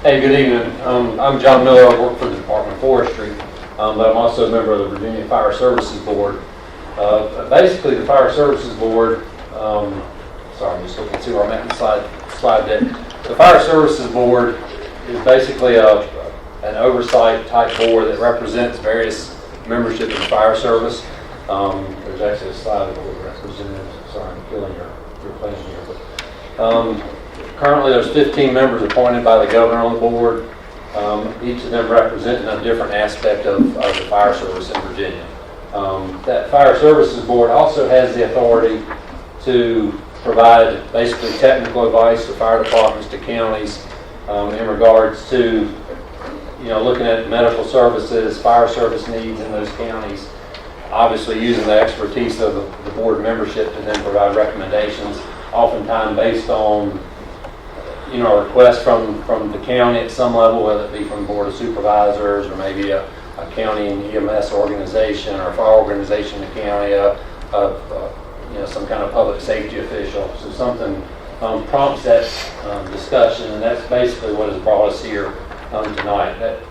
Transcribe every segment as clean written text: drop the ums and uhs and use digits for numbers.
Hey, good evening. I'm John Miller. I work for the Department of Forestry, but I'm also a member of the Virginia Fire Services Board. Basically, the Fire Services Board, sorry, I'm just looking to see where I'm at in the slide deck. The Fire Services Board is basically an oversight type board that represents various membership in the fire service. There's actually a slide of the representatives. Sorry, I'm killing your plan here. But, currently, there's 15 members appointed by the governor on the board, each of them representing a different aspect of the fire service in Virginia. That Fire Services Board also has the authority to provide basically technical advice to fire departments, to counties, in regards to, looking at medical services, fire service needs in those counties. Obviously, using the expertise of the board membership to then provide recommendations, oftentimes based on a request from the county at some level, whether it be from the Board of Supervisors or maybe a county and EMS organization or a fire organization in the county, some kind of public safety official. So something prompts that discussion, and that's basically what has brought us here tonight. That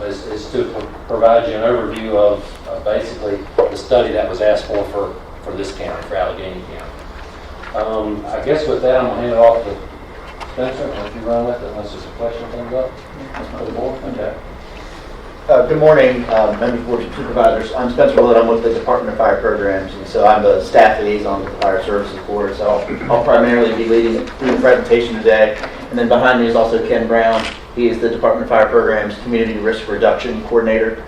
is to provide you an overview of basically the study that was asked for this county, for Alleghany County. I guess with that, I'm going to hand it off to Spencer, if you run with it, unless there's a question comes up for the board. Okay. Good morning, members, board, and supervisors. I'm Spencer Willett. I'm with the Department of Fire Programs, and so I'm the staff liaison with the Fire Services Board. So I'll primarily be leading through the presentation today. And then behind me is also Ken Brown. He is the Department of Fire Programs Community Risk Reduction Coordinator.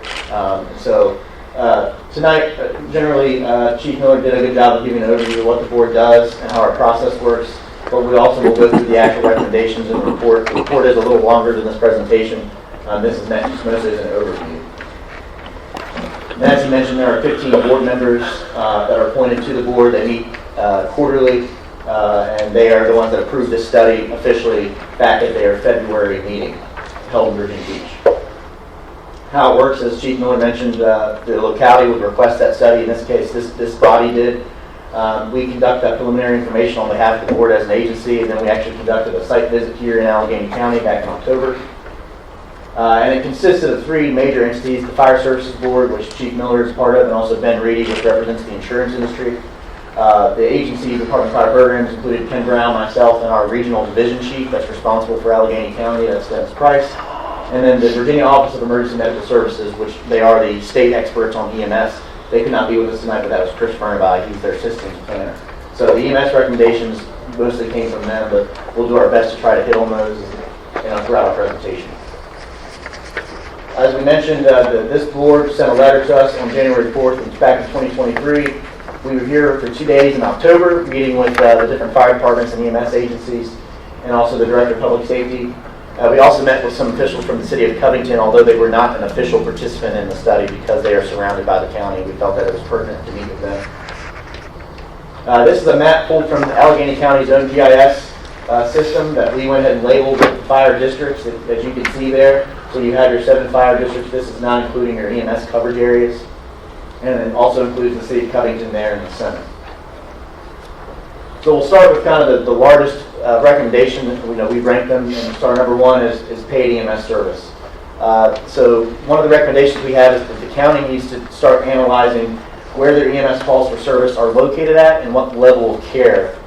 Tonight, generally, Chief Miller did a good job of giving an overview of what the board does and how our process works. But we also will go through the actual recommendations in the report. The report is a little longer than this presentation. This is meant just mostly as an overview. And as you mentioned, there are 15 board members that are appointed to the board. They meet quarterly, and they are the ones that approved this study officially back at their February meeting held in Virginia Beach. How it works, as Chief Miller mentioned, the locality would request that study. In this case, this body did. We conduct that preliminary information on behalf of the board as an agency, and then we actually conducted a site visit here in Alleghany County back in October. And it consisted of three major entities: the Fire Services Board, which Chief Miller is part of, and also Ben Reedy, which represents the insurance industry. The agency, Department of Fire Programs, included Ken Brown, myself, and our regional division chief that's responsible for Alleghany County, that's Dennis Price. And then the Virginia Office of Emergency Medical Services, which they are the state experts on EMS. They could not be with us tonight, but that was Chris Furnaby. He's their systems planner. So the EMS recommendations mostly came from them, but we'll do our best to try to hit on those throughout our presentation. As we mentioned, this board sent a letter to us on January 4th, back in 2023. We were here for 2 days in October, meeting with the different fire departments and EMS agencies, and also the Director of Public Safety. We also met with some officials from the city of Covington, although they were not an official participant in the study because they are surrounded by the county. We felt that it was pertinent to meet with them. This is a map pulled from Alleghany County's own GIS system that we went ahead and labeled with the fire districts that you can see there. So you have your 7 fire districts. This is not including your EMS coverage areas. And it also includes the city of Covington there in the center. So we'll start with kind of the largest recommendation. We rank them, and star number 1 is paid EMS service. So one of the recommendations we have is that the county needs to start analyzing where their EMS calls for service are located at and what level of care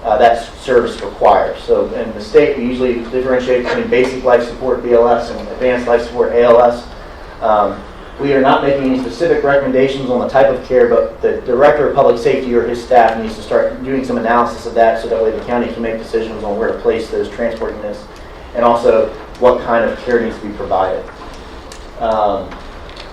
that service requires. So in the state, we usually differentiate between basic life support, BLS, and advanced life support, ALS. We are not making any specific recommendations on the type of care, but the Director of Public Safety or his staff needs to start doing some analysis of that so that way the county can make decisions on where to place those transport units and also what kind of care needs to be provided.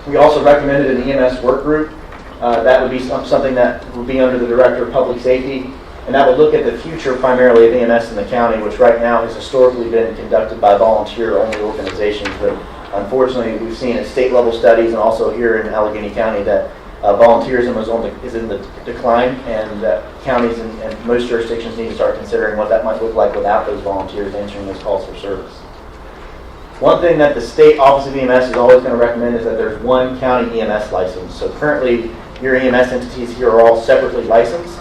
We also recommended an EMS work group. That would be something that would be under the Director of Public Safety, and that would look at the future primarily of EMS in the county, which right now has historically been conducted by volunteer-only organizations. But unfortunately, we've seen at state-level studies and also here in Alleghany County that volunteerism is in the decline, and that counties and most jurisdictions need to start considering what that might look like without those volunteers answering those calls for service. One thing that the State Office of EMS is always going to recommend is that there's one county EMS license. So currently, your EMS entities here are all separately licensed.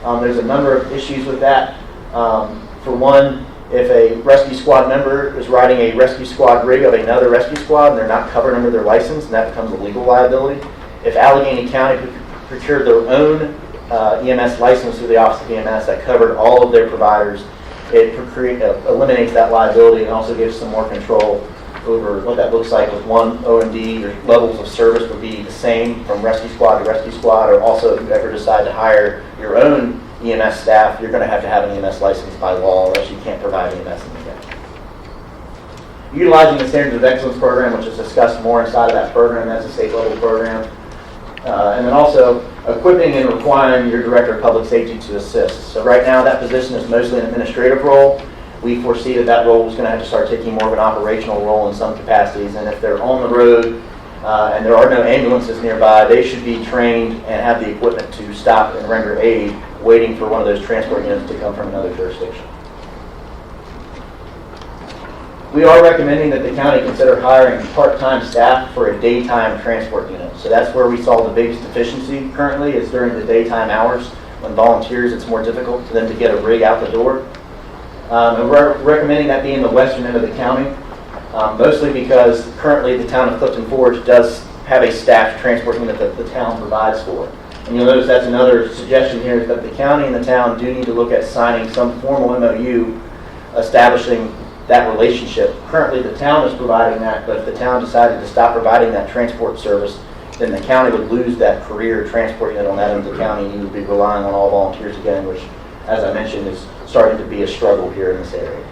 There's a number of issues with that. For one, If a rescue squad member is riding a rescue squad rig of another rescue squad and they're not covered under their license, and that becomes a legal liability. If Alleghany County procured their own EMS license through the Office of EMS that covered all of their providers, it eliminates that liability and also gives some more control over what that looks like with one O&D. Your levels of service would be the same from rescue squad to rescue squad, or also if you ever decide to hire your own EMS staff, you're going to have an EMS license by law, or else you can't provide EMS in the county. Utilizing the Standards of Excellence program, which is discussed more inside of that program, that's a state level program. And then also equipping and requiring your Director of Public Safety to assist. So right now that position is mostly an administrative role. We foresee that role is going to have to start taking more of an operational role in some capacities, and if they're on the road and there are no ambulances nearby, they should be trained and have the equipment to stop and render aid, waiting for one of those transport units to come from another jurisdiction. We are recommending that the county consider hiring part-time staff for a daytime transport unit. So that's where we saw the biggest deficiency currently, is during the daytime hours. When volunteers, it's more difficult for them to get a rig out the door. And we're recommending that be in the western end of the county, mostly because currently the town of Clifton Forge does have a staffed transport unit that the town provides for. And you'll notice that's another suggestion here, is that the county and the town do need to look at signing some formal MOU establishing that relationship. Currently the town is providing that, but if the town decided to stop providing that transport service, then the county would lose that career transport unit on that end of the county, and you would be relying on all volunteers again, which, as I mentioned, is starting to be a struggle here in this area.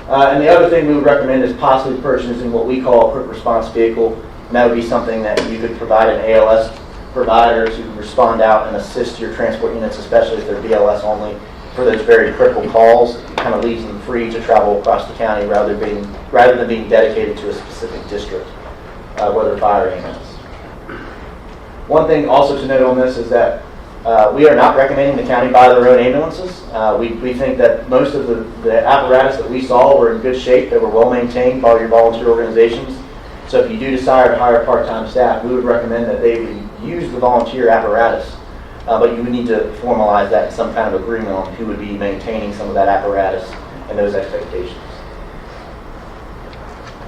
And the other thing we would recommend is possibly purchasing what we call a quick response vehicle, and that would be something that you could provide an ALS provider to respond out and assist your transport units, especially if they're BLS only, for those very critical calls. It kind of leaves them free to travel across the county rather than being dedicated to a specific district, whether fire or EMS. One thing also to note on this is that we are not recommending the county buy their own ambulances. We think that most of the apparatus that we saw were in good shape, that were well maintained by your volunteer organizations. So if you do desire to hire part-time staff, we would recommend that they would use the volunteer apparatus, but you would need to formalize that in some kind of agreement on who would be maintaining some of that apparatus and those expectations.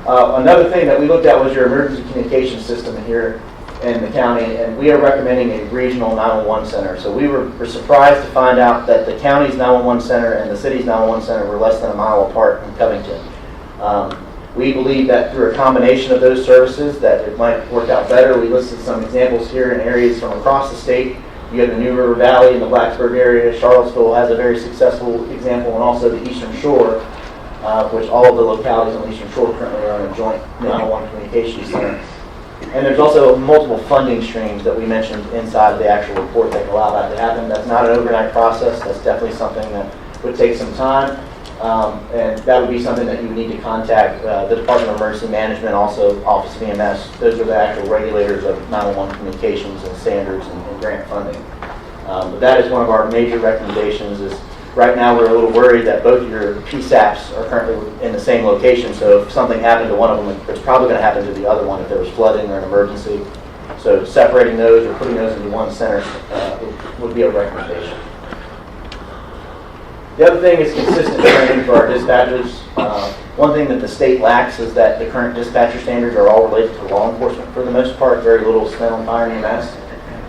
Another thing that we looked at was your emergency communication system here in the county, and we are recommending a regional 911 center. So we were surprised to find out that the county's 911 center and the city's 911 center were less than a mile apart in Covington. We believe that through a combination of those services that it might work out better. We listed some examples here in areas from across the state. You have the New River Valley in the Blacksburg area. Charlottesville has a very successful example, and also the Eastern Shore, which all of the localities on the Eastern Shore currently are on a joint 911 communications center. And there's also multiple funding streams that we mentioned inside of the actual report that allow that to happen. That's not an overnight process. That's definitely something that would take some time. And that would be something that you would need to contact the Department of Emergency Management, also Office of EMS. Those are the actual regulators of 911 communications and standards and grant funding. But that is one of our major recommendations. Is right now we're a little worried that both your PSAPs are currently in the same location. So if something happened to one of them, it's probably going to happen to the other one if there was flooding or an emergency. So separating those or putting those into one center would be a recommendation. The other thing is consistent training for our dispatchers. One thing that the state lacks is that the current dispatcher standards are all related to law enforcement for the most part, very little spent on fire and EMS.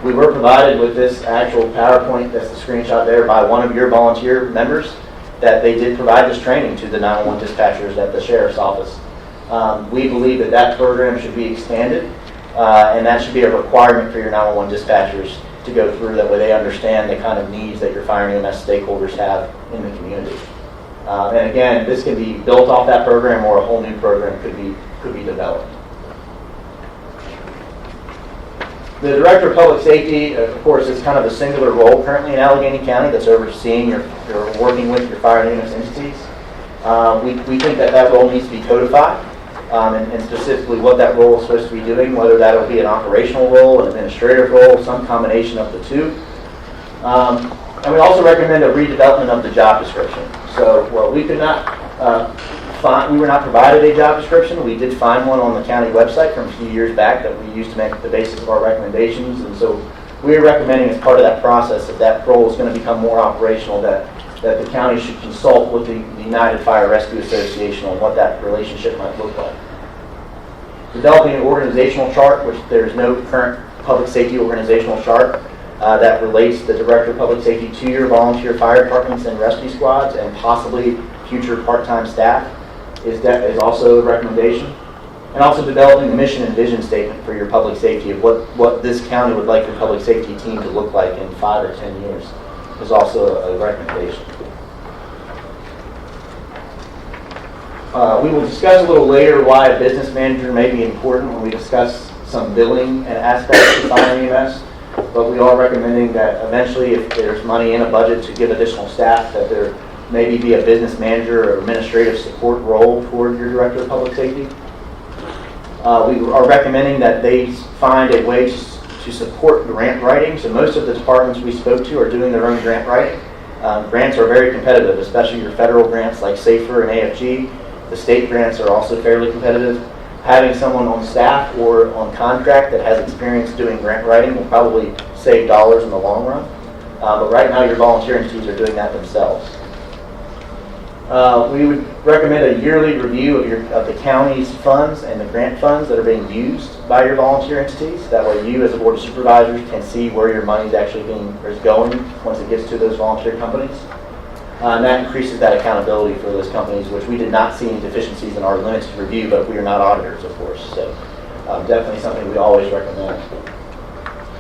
We were provided with this actual PowerPoint, that's the screenshot there, by one of your volunteer members, that they did provide this training to the 911 dispatchers at the Sheriff's Office. We believe that that program should be expanded, and that should be a requirement for your 911 dispatchers to go through. That way they understand the kind of needs that your fire and EMS stakeholders have in the community. And again, this can be built off that program, or a whole new program could be developed. The Director of Public Safety, of course, is kind of a singular role currently in Alleghany County that's overseeing your working with your fire and EMS entities. We think that role needs to be codified, and specifically what that role is supposed to be doing, whether that'll be an operational role, an administrative role, some combination of the two. And we also recommend a redevelopment of the job description. So we could not we were not provided a job description. We did find one on the county website from a few years back that we used to make the basis of our recommendations. And so we are recommending, as part of that process, that role is going to become more operational, that that the county should consult with the United Fire Rescue Association on what that relationship might look like. Developing an organizational chart, which there's no current public safety organizational chart that relates the Director of Public Safety to your volunteer fire departments and rescue squads and possibly future part-time staff is also a recommendation. And also developing the mission and vision statement for your public safety of what this county would like your public safety team to look like in 5 or 10 years is also a recommendation. We will discuss a little later why a business manager may be important when we discuss some billing and aspects of fire EMS, but we are recommending that eventually if there's money in a budget to give additional staff, that there maybe be a business manager or administrative support role toward your Director of Public Safety. We are recommending that they find a way to support grant writing. So most of the departments we spoke to are doing their own grant writing. Grants are very competitive, especially your federal grants like SAFER and AFG. The state grants are also fairly competitive. Having someone on staff or on contract that has experience doing grant writing will probably save dollars in the long run. But right now your volunteer entities are doing that themselves. We would recommend a yearly review of the county's funds and the grant funds that are being used by your volunteer entities. That way you as a board of supervisors can see where your money is actually going once it gets to those volunteer companies. And that increases that accountability for those companies, which we did not see any deficiencies in our limited review, but we are not auditors, of course. So definitely something we always recommend.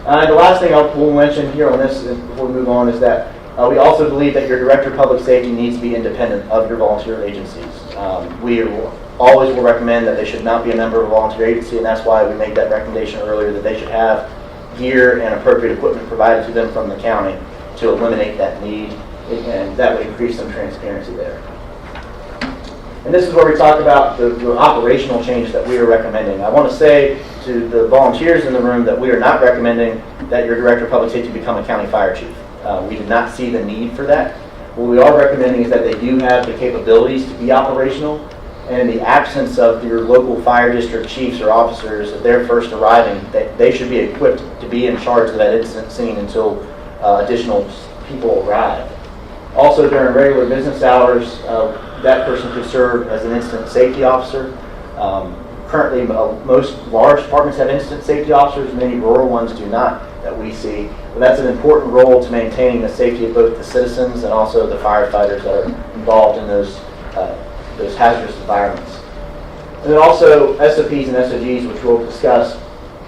The last thing we'll mention here on this before we move on is that we also believe that your Director of Public Safety needs to be independent of your volunteer agencies. We always will recommend that they should not be a member of a volunteer agency, and that's why we made that recommendation earlier that they should have gear and appropriate equipment provided to them from the county to eliminate that need, and that would increase some transparency there. And this is where we talk about the operational changes that we are recommending. I want to say to the volunteers in the room that we are not recommending that your Director of Public Safety become a county fire chief. We did not see the need for that. What we are recommending is that they do have the capabilities to be operational, and in the absence of your local fire district chiefs or officers, if they're first arriving, they should be equipped to be in charge of that incident scene until additional people arrive. Also, during regular business hours, that person could serve as an incident safety officer. Currently, most large departments have incident safety officers. Many rural ones do not, that we see. But that's an important role to maintaining the safety of both the citizens and also the firefighters that are involved in those hazardous environments. And then also SOPs and SOGs, which we'll discuss,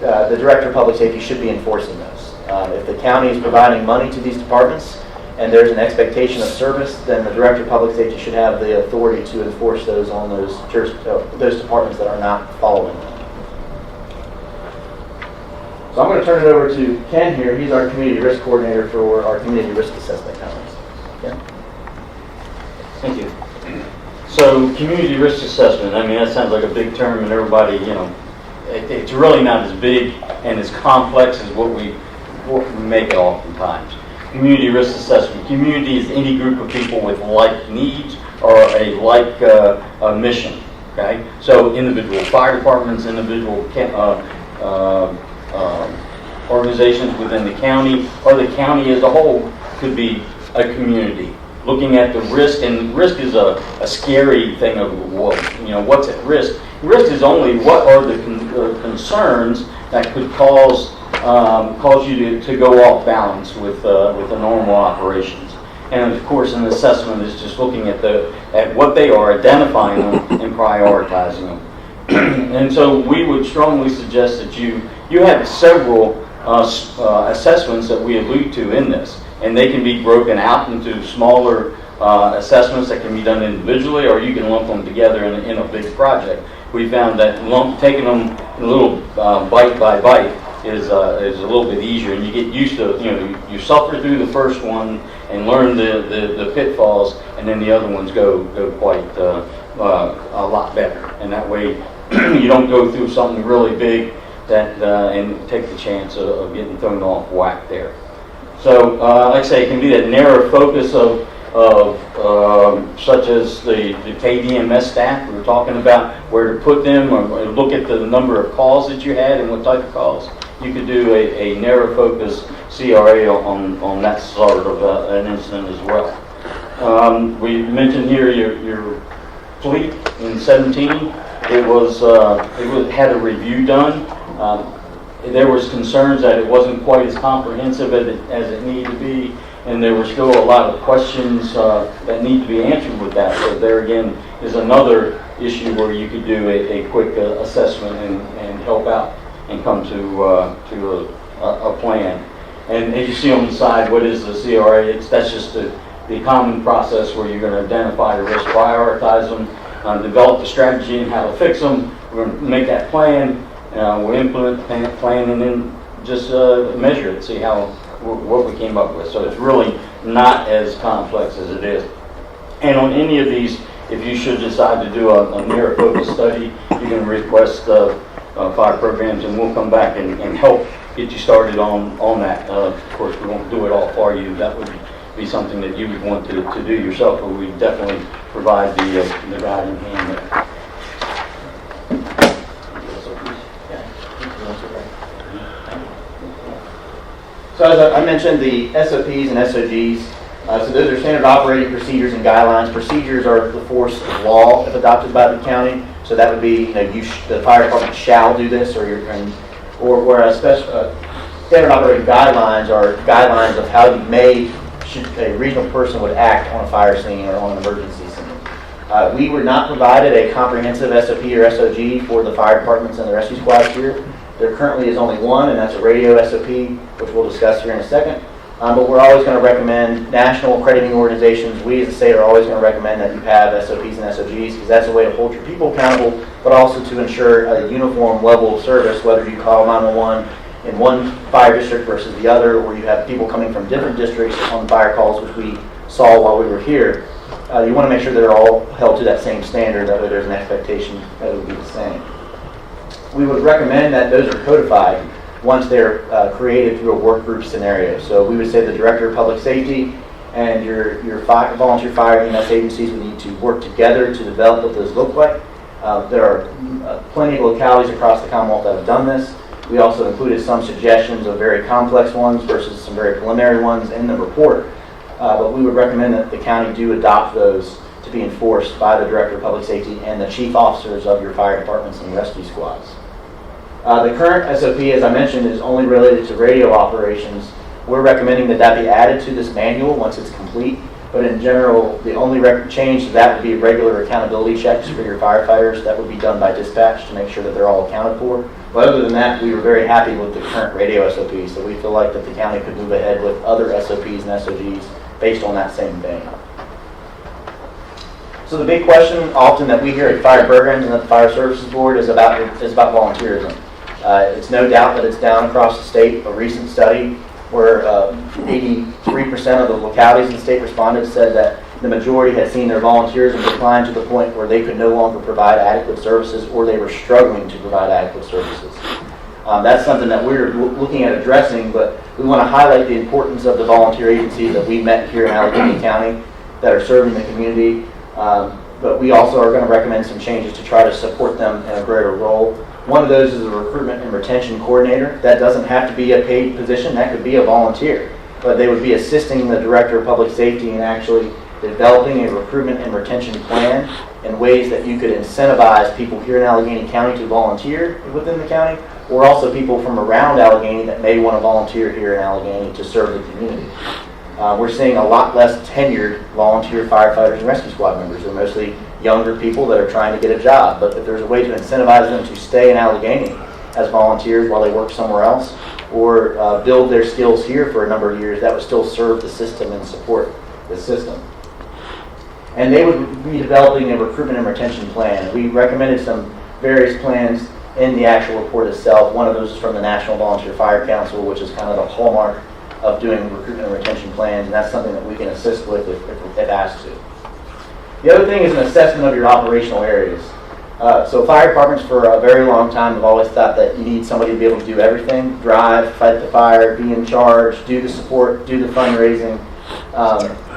the Director of Public Safety should be enforcing those. If the county is providing money to these departments and there's an expectation of service, then the Director of Public Safety should have the authority to enforce those on those departments that are not following them. So I'm going to turn it over to Ken here. He's our Community Risk Coordinator for our Community Risk Assessment Conference. Ken? Thank you. So community risk assessment, I mean, that sounds like a big term and everybody, it's really not as big and as complex as what we make it oftentimes. Community risk assessment. Community is any group of people with like needs or a like mission, okay? So individual fire departments, individual organizations within the county, or the county as a whole could be a community. Looking at the risk, and risk is a scary thing of what's at risk. Risk is only what are the concerns that could cause you to go off balance with the normal operations. And of course, an assessment is just looking at what they are, identifying them, and prioritizing them. And so we would strongly suggest that you have several assessments that we allude to in this. And they can be broken out into smaller assessments that can be done individually, or you can lump them together in a big project. We found that taking them a little bite by bite is a little bit easier, and you get used to, you suffer through the first one and learn the pitfalls, and then the other ones go quite a lot better. And that way you don't go through something really big and take the chance of getting thrown off whack there. So, like I say, it can be that narrow focus of such as the paid EMS staff. We were talking about where to put them, or look at the number of calls that you had and what type of calls. You could do a narrow focus CRA on that sort of an incident as well. We mentioned here your fleet in 17. It had a review done. There was concerns that it wasn't quite as comprehensive as it needed to be, and there were still a lot of questions that need to be answered with that. So there again is another issue where you could do a quick assessment and help out and come to a plan. And as you see on the side, what is the CRA? That's just the common process where you're going to identify the risk, prioritize them, develop the strategy and how to fix them. We're going to make that plan. We'll implement the plan and then just measure it, see what we came up with. So it's really not as complex as it is. And on any of these, if you should decide to do a mirror focus study, you can request fire programs, and we'll come back and help get you started on that. Of course, we won't do it all for you. That would be something that you would want to do yourself, but we definitely provide the guiding hand there. So as I mentioned, the SOPs and SOGs, so those are standard operating procedures and guidelines. Procedures are the force of law if adopted by the county. So that would be, the fire department shall do this, or whereas standard operating guidelines are guidelines of how a reasonable person would act on a fire scene or on an emergency scene. We were not provided a comprehensive SOP or SOG for the fire departments and the rescue squads here. There currently is only one, and that's a radio SOP, which we'll discuss here in a second. But we're always going to recommend national accrediting organizations. We as a state are always going to recommend that you have SOPs and SOGs because that's a way to hold your people accountable, but also to ensure a uniform level of service, whether you call 911 in one fire district versus the other, or you have people coming from different districts on fire calls, which we saw while we were here. You want to make sure they're all held to that same standard, that way there's an expectation that it would be the same. We would recommend that those are codified once they're created through a work group scenario. So we would say the Director of Public Safety and your volunteer fire EMS agencies would need to work together to develop what those look like. There are plenty of localities across the Commonwealth that have done this. We also included some suggestions of very complex ones versus some very preliminary ones in the report. But we would recommend that the county do adopt those to be enforced by the Director of Public Safety and the chief officers of your fire departments and rescue squads. The current SOP, as I mentioned, is only related to radio operations. We're recommending that that be added to this manual once it's complete. But in general, the only change to that would be regular accountability checks for your firefighters. That would be done by dispatch to make sure that they're all accounted for. But other than that, we were very happy with the current radio SOPs. So we feel like that the county could move ahead with other SOPs and SOGs based on that same thing. So the big question often that we hear at fire programs and at the Fire Services Board is about volunteerism. It's no doubt that it's down across the state. A recent study where 83% of the localities in the state responded said that the majority had seen their volunteerism decline to the point where they could no longer provide adequate services, or they were struggling to provide adequate services. That's something that we're looking at addressing, but we want to highlight the importance of the volunteer agencies that we met here in Alleghany County that are serving the community. But we also are going to recommend some changes to try to support them in a greater role. One of those is a recruitment and retention coordinator. That doesn't have to be a paid position. That could be a volunteer. But they would be assisting the Director of Public Safety in actually developing a recruitment and retention plan in ways that you could incentivize people here in Alleghany County to volunteer within the county, or also people from around Alleghany that may want to volunteer here in Alleghany to serve the community. We're seeing a lot less tenured volunteer firefighters and rescue squad members. They're mostly younger people that are trying to get a job. But if there's a way to incentivize them to stay in Alleghany as volunteers while they work somewhere else, or build their skills here for a number of years, that would still serve the system and support the system. And they would be developing a recruitment and retention plan. We recommended some various plans in the actual report itself. One of those is from the National Volunteer Fire Council, which is kind of the hallmark of doing recruitment and retention plans, and that's something that we can assist with if asked to. The other thing is an assessment of your operational areas. So fire departments for a very long time have always thought that you need somebody to be able to do everything: drive, fight the fire, be in charge, do the support, do the fundraising.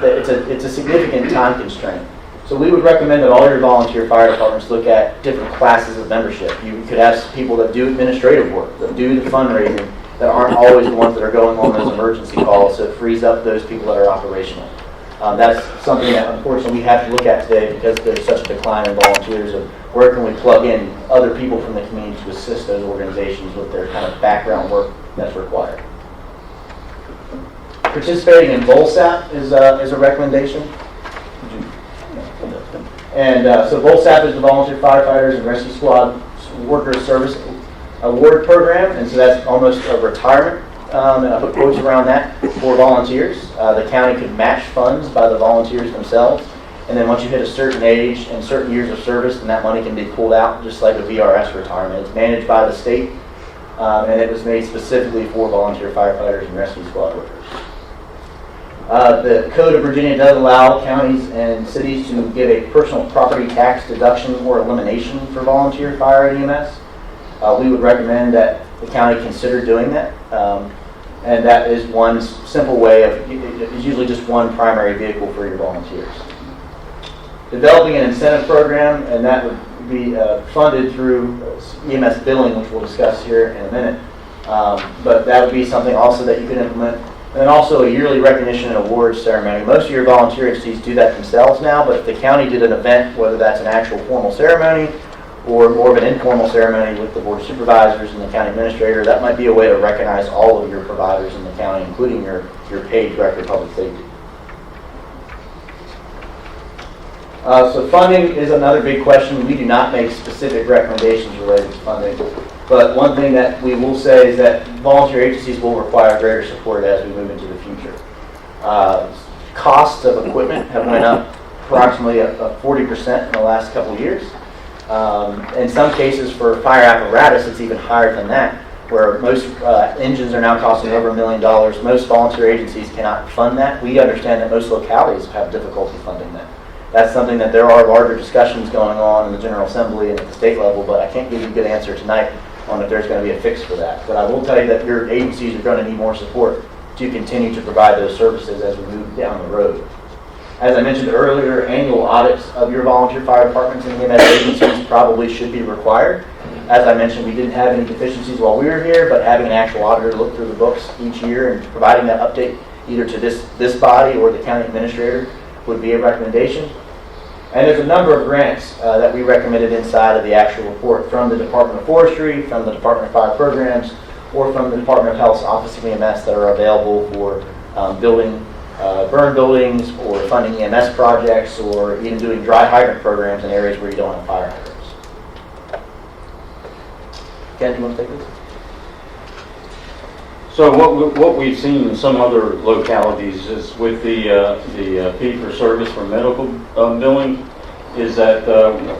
It's a significant time constraint. So we would recommend that all your volunteer fire departments look at different classes of membership. You could have people that do administrative work, that do the fundraising, that aren't always the ones that are going on those emergency calls, so it frees up those people that are operational. That's something that unfortunately we have to look at today because there's such a decline in volunteers of where can we plug in other people from the community to assist those organizations with their kind of background work that's required. Participating in VolSAP is a recommendation. And so VolSAP is the Volunteer Firefighters and Rescue Squad Workers Service Award Program, and so that's almost a retirement. And I put quotes around that for volunteers. The county could match funds by the volunteers themselves, and then once you hit a certain age and certain years of service, then that money can be pulled out, just like a VRS retirement. It's managed by the state, and it was made specifically for volunteer firefighters and rescue squad workers. The Code of Virginia does allow counties and cities to give a personal property tax deduction or elimination for volunteer fire and EMS. We would recommend that the county consider doing that. And that is one simple way of, it's usually just one primary vehicle for your volunteers. Developing an incentive program, and that would be funded through EMS billing, which we'll discuss here in a minute. But that would be something also that you could implement. And then also a yearly recognition and awards ceremony. Most of your volunteer entities do that themselves now, but if the county did an event, whether that's an actual formal ceremony or more of an informal ceremony with the board of supervisors and the county administrator, that might be a way to recognize all of your providers in the county, including your paid director of public safety. So funding is another big question. We do not make specific recommendations related to funding, but one thing that we will say is that volunteer agencies will require greater support as we move into the future. Costs of equipment have went up approximately 40% in the last couple of years. In some cases for fire apparatus, it's even higher than that, where most engines are now costing over $1 million. Most volunteer agencies cannot fund that. We understand that most localities have difficulty funding that. That's something that there are larger discussions going on in the General Assembly and at the state level, but I can't give you a good answer tonight on if there's going to be a fix for that. But I will tell you that your agencies are going to need more support to continue to provide those services as we move down the road. As I mentioned earlier, annual audits of your volunteer fire departments and EMS agencies probably should be required. As I mentioned, we didn't have any deficiencies while we were here, but having an actual auditor look through the books each year and providing that update either to this body or the county administrator would be a recommendation. And there's a number of grants that we recommended inside of the actual report from the Department of Forestry, from the Department of Fire Programs, or from the Department of Health's Office of EMS that are available for building burn buildings or funding EMS projects or even doing dry hydrant programs in areas where you don't have fire hydrants. Ken, do you want to take this? So what we've seen in some other localities is with the fee-for-service for medical billing is that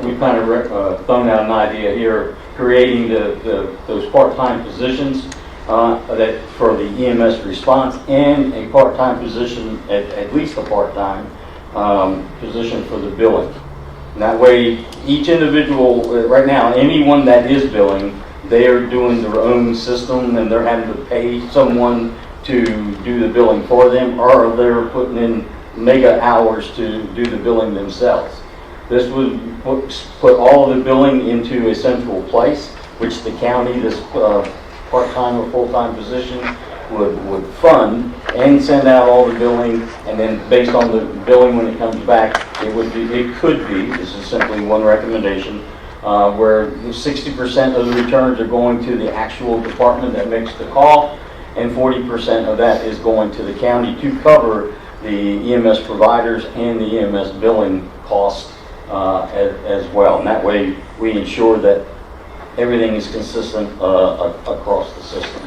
we've kind of thrown out an idea here, creating those part-time positions that for the EMS response and a part-time position, at least a part-time position for the billing. And that way, each individual, right now, anyone that is billing, they are doing their own system and they're having to pay someone to do the billing for them, or they're putting in mega hours to do the billing themselves. This would put all of the billing into a central place, which the county, this part-time or full-time position, would fund and send out all the billing, and then based on the billing when it comes back, it could be, this is simply one recommendation, where 60% of the returns are going to the actual department that makes the call, and 40% of that is going to the county to cover the EMS providers and the EMS billing costs as well. And that way we ensure that everything is consistent across the system.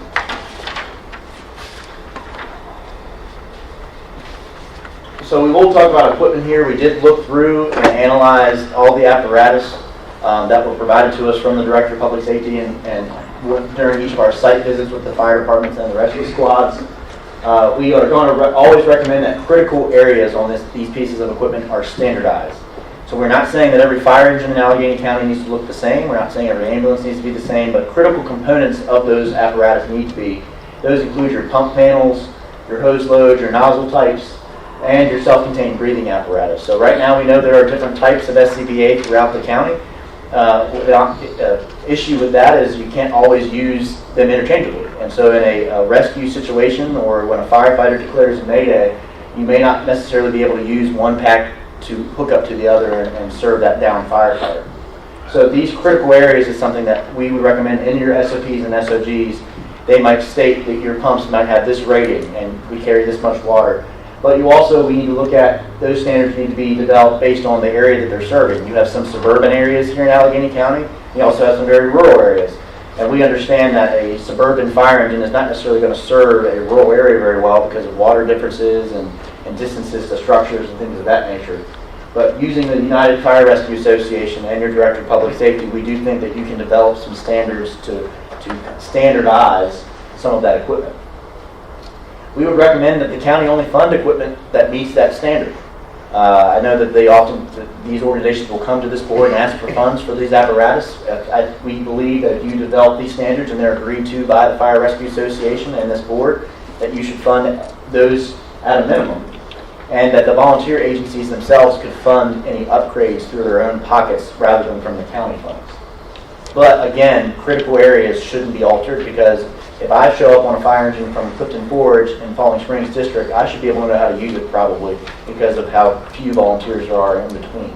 So we will talk about equipment here. We did look through and analyze all the apparatus that were provided to us from the Director of Public Safety and during each of our site visits with the fire departments and the rescue squads. We are going to always recommend that critical areas on these pieces of equipment are standardized. So we're not saying that every fire engine in Alleghany County needs to look the same. We're not saying every ambulance needs to be the same, but critical components of those apparatus need to be. Those include your pump panels, your hose loads, your nozzle types, and your self-contained breathing apparatus. So right now we know there are different types of SCBA throughout the county. The issue with that is you can't always use them interchangeably. And so in a rescue situation or when a firefighter declares a mayday, you may not necessarily be able to use one pack to hook up to the other and serve that down firefighter. So these critical areas is something that we would recommend in your SOPs and SOGs. They might state that your pumps might have this rating and we carry this much water. But we need to look at those standards need to be developed based on the area that they're serving. You have some suburban areas here in Alleghany County. You also have some very rural areas. And we understand that a suburban fire engine is not necessarily going to serve a rural area very well because of water differences and distances to structures and things of that nature. But using the United Fire Rescue Association and your Director of Public Safety, we do think that you can develop some standards to standardize some of that equipment. We would recommend that the county only fund equipment that meets that standard. I know that these organizations will come to this board and ask for funds for these apparatus. We believe that if you develop these standards and they're agreed to by the Fire Rescue Association and this board, that you should fund those at a minimum. And that the volunteer agencies themselves could fund any upgrades through their own pockets rather than from the county funds. But again, critical areas shouldn't be altered because if I show up on a fire engine from Clifton Forge in Falling Springs District, I should be able to know how to use it probably because of how few volunteers there are in between.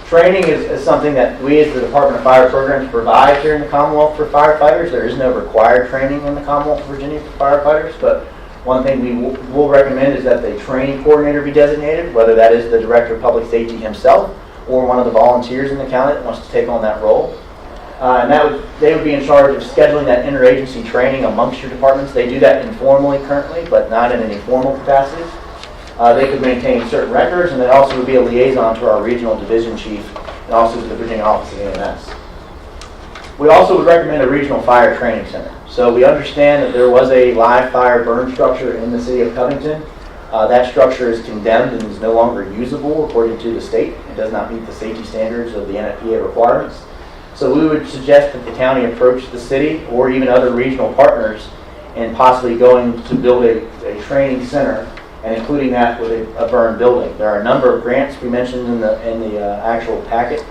Training is something that we as the Department of Fire Programs provide here in the Commonwealth for firefighters. There is no required training in the Commonwealth of Virginia for firefighters, but one thing we will recommend is that the training coordinator be designated, whether that is the Director of Public Safety himself or one of the volunteers in the county that wants to take on that role. And they would be in charge of scheduling that interagency training amongst your departments. They do that informally currently, but not in any formal capacity. They could maintain certain records, and they also would be a liaison to our regional division chief and also to the Virginia Office of EMS. We also would recommend a regional fire training center. So we understand that there was a live fire burn structure in the city of Covington. That structure is condemned and is no longer usable according to the state. It does not meet the safety standards of the NFPA requirements. So we would suggest that the county approach the city or even other regional partners in possibly going to build a training center and including that with a burn building. There are a number of grants we mentioned in the actual packet.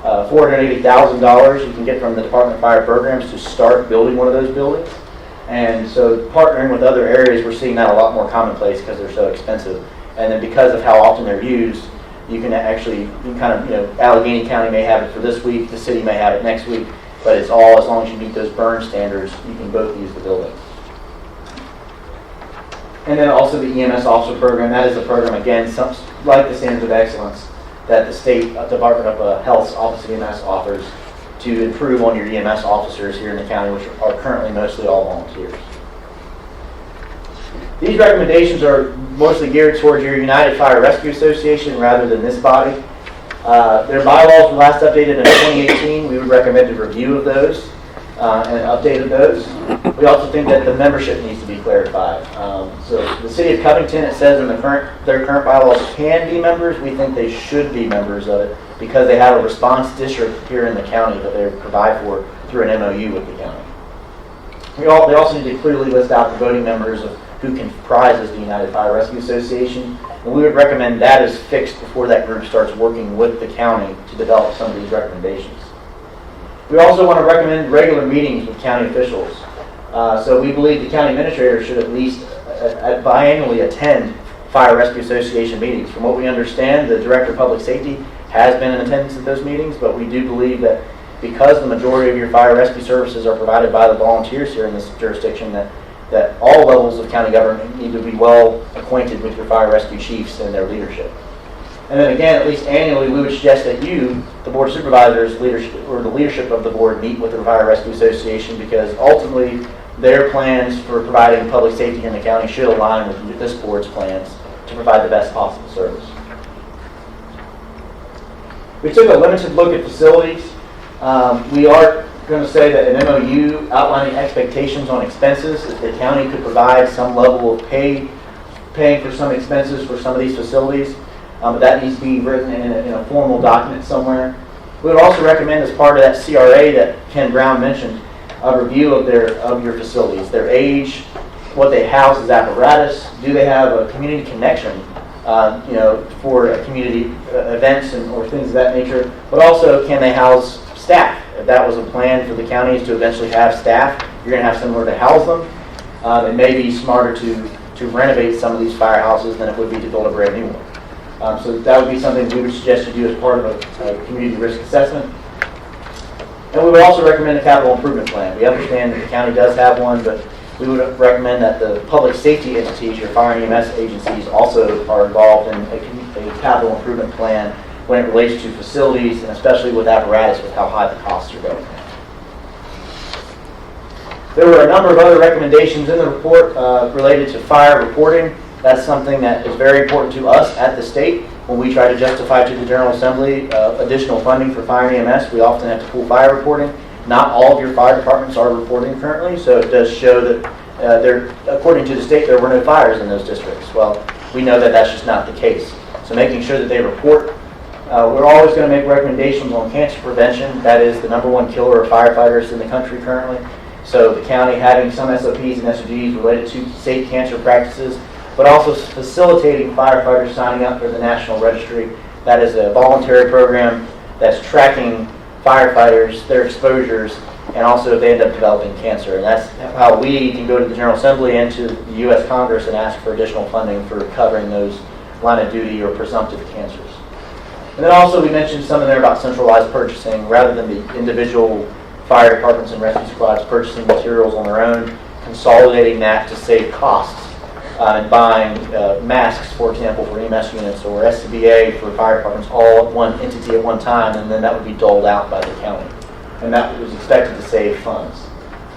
$480,000 you can get from the Department of Fire Programs to start building one of those buildings. And so partnering with other areas, we're seeing that a lot more commonplace because they're so expensive. And then because of how often they're used, you can Alleghany County may have it for this week, the city may have it next week, but it's all, as long as you meet those burn standards, you can both use the building. And then also the EMS Officer Program, that is a program, again, like the Standards of Excellence, that the State Department of Health's Office of EMS offers to improve on your EMS officers here in the county, which are currently mostly all volunteers. These recommendations are mostly geared towards your United Fire Rescue Association rather than this body. Their bylaws were last updated in 2018. We would recommend a review of those and an update of those. We also think that the membership needs to be clarified. So the City of Covington, it says in their current bylaws can be members. We think they should be members of it because they have a response district here in the county that they provide for through an MOU with the county. They also need to clearly list out the voting members of who comprises the United Fire Rescue Association. And we would recommend that is fixed before that group starts working with the county to develop some of these recommendations. We also want to recommend regular meetings with county officials. So we believe the county administrator should at least biannually attend Fire Rescue Association meetings. From what we understand, the Director of Public Safety has been in attendance at those meetings, but we do believe that because the majority of your fire rescue services are provided by the volunteers here in this jurisdiction, that all levels of county government need to be well acquainted with your fire rescue chiefs and their leadership. And then again, at least annually, we would suggest that you, the Board of Supervisors, leadership, or the leadership of the board, meet with the Fire Rescue Association because ultimately their plans for providing public safety in the county should align with this board's plans to provide the best possible service. We took a limited look at facilities. We are going to say that an MOU outlining expectations on expenses, that the county could provide some level of paying for some expenses for some of these facilities. But that needs to be written in a formal document somewhere. We would also recommend, as part of that CRA that Ken Brown mentioned, a review of your facilities, their age, what they house as apparatus, do they have a community connection, for community events or things of that nature, but also can they house staff? If that was a plan for the counties to eventually have staff, you're going to have somewhere to house them. it may be smarter to renovate some of these firehouses than it would be to build a brand new one. So that would be something we would suggest you do as part of a community risk assessment. And we would also recommend a capital improvement plan. We understand that the county does have one, but we would recommend that the public safety entities, your fire and EMS agencies, also are involved in a capital improvement plan when it relates to facilities, and especially with apparatus, with how high the costs are going. There were a number of other recommendations in the report related to fire reporting. That's something that is very important to us at the state. When we try to justify to the General Assembly additional funding for fire and EMS, we often have to pull fire reporting. Not all of your fire departments are reporting currently, so it does show that according to the state, there were no fires in those districts. Well, we know that that's just not the case. So making sure that they report. We're always going to make recommendations on cancer prevention. That is the #1 killer of firefighters in the country currently. So the county having some SOPs and SOGs related to safe cancer practices, but also facilitating firefighters signing up for the National Registry. That is a voluntary program that's tracking firefighters, their exposures, and also if they end up developing cancer. And that's how we can go to the General Assembly and to the U.S. Congress and ask for additional funding for covering those line of duty or presumptive cancers. And then also we mentioned something there about centralized purchasing rather than the individual fire departments and rescue squads purchasing materials on their own, consolidating that to save costs. And buying masks, for example, for EMS units or SCBA for fire departments all at one entity at one time, and then that would be doled out by the county. And that was expected to save funds.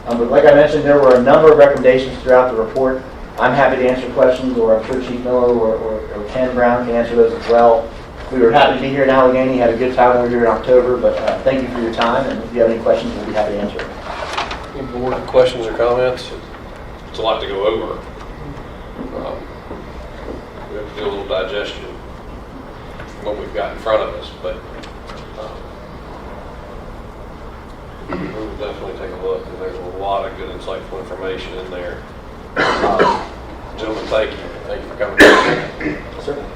But like I mentioned, there were a number of recommendations throughout the report. I'm happy to answer questions, or I'm sure Chief Miller or Ken Brown can answer those as well. We were happy to be here in Alleghany, had a good time when we were here in October, but thank you for your time, and if you have any questions, we'll be happy to answer them. Any board questions or comments? It's a lot to go over. We have to do a little digestion from what we've got in front of us, but we'll definitely take a look, and there's a lot of good, insightful information in there. Gentlemen, thank you. Thank you for coming. Certainly.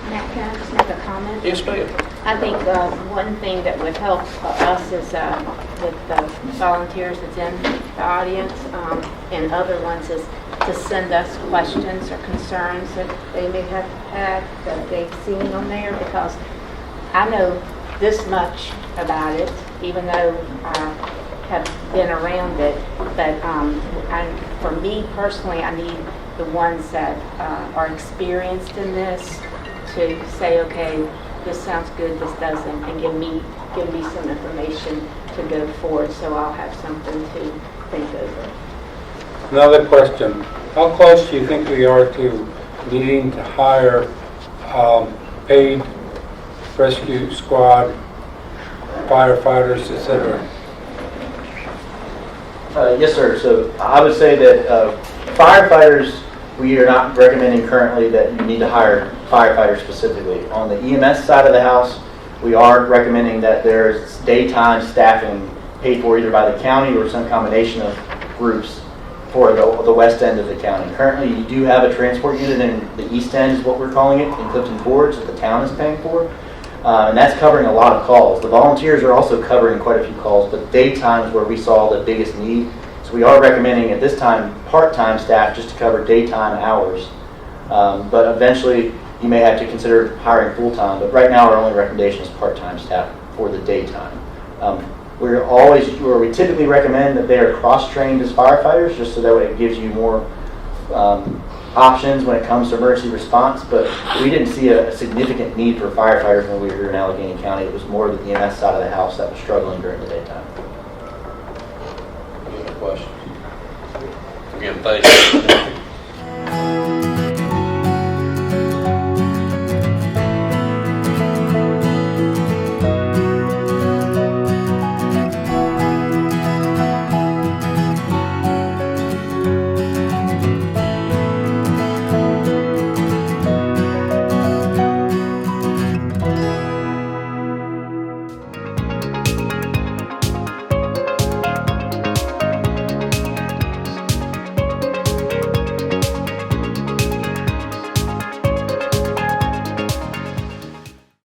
Matt, can I just make a comment? Yes, ma'am. I think one thing that would help us is with the volunteers that's in the audience and other ones is to send us questions or concerns that they may have had that they've seen on there, because I know this much about it, even though I have been around it. But for me personally, I need the ones that are experienced in this to say, okay, this sounds good, this doesn't, and give me some information to go forward, so I'll have something to think over. Another question. How close do you think we are to needing to hire paid rescue squad, firefighters, etc.? Yes, sir. So I would say that firefighters, we are not recommending currently that you need to hire firefighters specifically. On the EMS side of the house, we are recommending that there's daytime staffing paid for either by the county or some combination of groups for the west end of the county. Currently, you do have a transport unit in the east end, is what we're calling it, in Clifton Forge, that the town is paying for. And that's covering a lot of calls. The volunteers are also covering quite a few calls, but daytime is where we saw the biggest need. So we are recommending at this time part-time staff just to cover daytime hours. But eventually you may have to consider hiring full-time, but right now our only recommendation is part-time staff for the daytime. We typically recommend that they are cross-trained as firefighters, just so that way it gives you more options when it comes to emergency response, but we didn't see a significant need for firefighters when we were here in Alleghany County. It was more the EMS side of the house that was struggling during the daytime. Any other questions? Again, thank you.